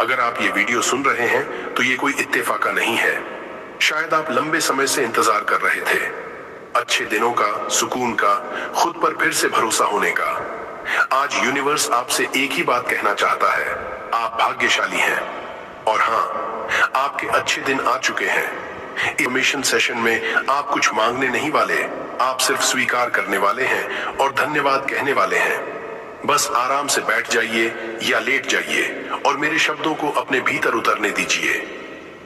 अगर आप ये वीडियो सुन रहे हैं तो ये कोई इत्तेफाका नहीं है। शायद आप लंबे समय से इंतजार कर रहे थे, अच्छे दिनों का, सुकून का, खुद पर फिर से भरोसा होने का। आज यूनिवर्स आपसे एक ही बात कहना चाहता है, आप भाग्यशाली हैं। और हाँ, आपके अच्छे दिन आ चुके हैं। इन्फॉर्मेशन सेशन में आप कुछ मांगने नहीं वाले, आप सिर्फ स्वीकार करने वाले हैं और धन्यवाद कहने वाले हैं। बस आराम से बैठ जाइए या लेट जाइए और मेरे शब्दों को अपने भीतर उतरने दीजिए।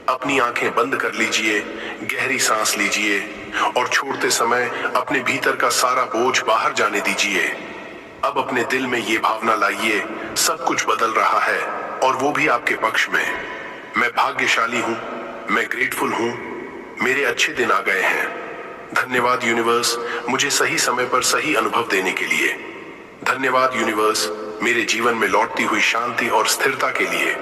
अपनी आंखें बंद कर लीजिए, गहरी सांस लीजिए और छोड़ते समय अपने भीतर का सारा बोझ बाहर जाने दीजिए। अब अपने दिल में ये भावना लाइए, सब कुछ बदल रहा है और वो भी आपके पक्ष में। मैं भाग्यशाली हूँ, मैं ग्रेटफुल हूँ, मेरे अच्छे दिन आ गए हैं। धन्यवाद यूनिवर्स, मुझे सही समय पर सही अनुभव देने के लिए। धन्यवाद यूनिवर्स, मेरे जीवन में लौटती हुई शांति और स्थिरता के लिए।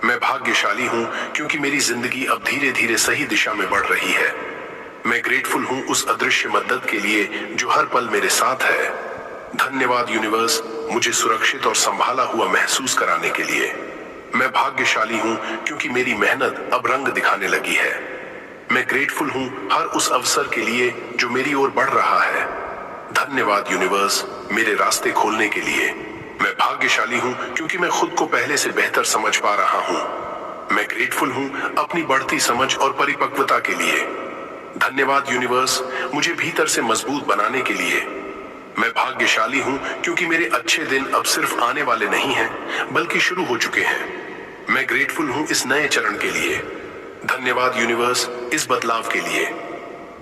मैं भाग्यशाली हूँ क्योंकि मेरी जिंदगी अब धीरे धीरे सही दिशा में बढ़ रही है। मैं ग्रेटफुल हूँ उस अदृश्य मदद के लिए जो हर पल मेरे साथ है। धन्यवाद यूनिवर्स, मुझे सुरक्षित और संभाला हुआ महसूस कराने के लिए। मैं भाग्यशाली हूँ क्योंकि मेरी मेहनत अब रंग दिखाने लगी है। मैं ग्रेटफुल हूँ हर उस अवसर के लिए जो मेरी ओर बढ़ रहा है। धन्यवाद यूनिवर्स, मेरे रास्ते खोलने के लिए। मैं भाग्यशाली हूँ क्योंकि मैं खुद को पहले से बेहतर समझ पा रहा हूँ। मैं ग्रेटफुल हूँ अपनी बढ़ती समझ और परिपक्वता के लिए। धन्यवाद यूनिवर्स, मुझे भीतर से मजबूत बनाने के लिए। मैं भाग्यशाली हूँ क्योंकि मेरे अच्छे दिन अब सिर्फ आने वाले नहीं हैं, बल्कि शुरू हो चुके हैं। मैं ग्रेटफुल हूँ इस नए चरण के लिए। धन्यवाद यूनिवर्स, इस बदलाव के लिए।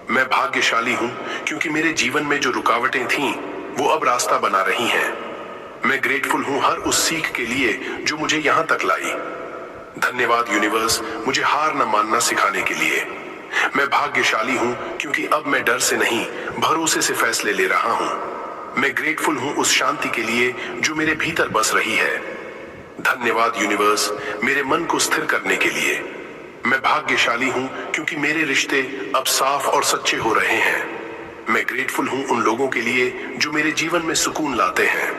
मैं भाग्यशाली हूँ क्योंकि मेरे जीवन में जो रुकावटें थीं, वो अब रास्ता बना रही हैं। मैं ग्रेटफुल हूँ हर उस सीख के लिए जो मुझे यहाँ तक लाई। धन्यवाद यूनिवर्स, मुझे हार न मानना सिखाने के लिए। मैं भाग्यशाली हूँ क्योंकि अब मैं डर से नहीं, भरोसे से फैसले ले रहा हूँ। मैं ग्रेटफुल हूँ उस शांति के लिए जो मेरे भीतर बस रही है। धन्यवाद यूनिवर्स, मेरे मन को स्थिर करने के लिए। मैं भाग्यशाली हूँ क्योंकि मेरे रिश्ते अब साफ और सच्चे हो रहे हैं। मैं ग्रेटफुल हूँ उन लोगों के लिए जो मेरे जीवन में सुकून लाते हैं।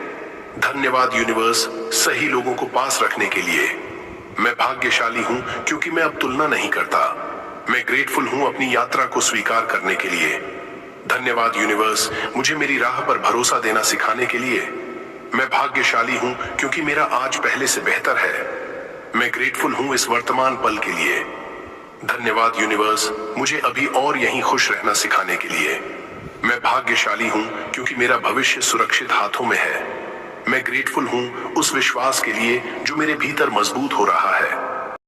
धन्यवाद यूनिवर्स, सही लोगों को पास रखने के लिए। मैं भाग्यशाली हूँ क्योंकि मैं अब तुलना नहीं करता। मैं ग्रेटफुल हूँ अपनी यात्रा को स्वीकार करने के लिए। धन्यवाद यूनिवर्स, मुझे मेरी राह पर भरोसा देना सिखाने के लिए। मैं भाग्यशाली हूँ क्योंकि मेरा आज पहले से बेहतर है। मैं ग्रेटफुल हूँ इस वर्तमान पल के लिए। धन्यवाद यूनिवर्स, मुझे अभी और यहीं खुश रहना सिखाने के लिए। मैं भाग्यशाली हूँ क्योंकि मेरा भविष्य सुरक्षित हाथों में है। मैं ग्रेटफुल हूँ उस विश्वास के लिए जो मेरे भीतर मजबूत हो रहा है।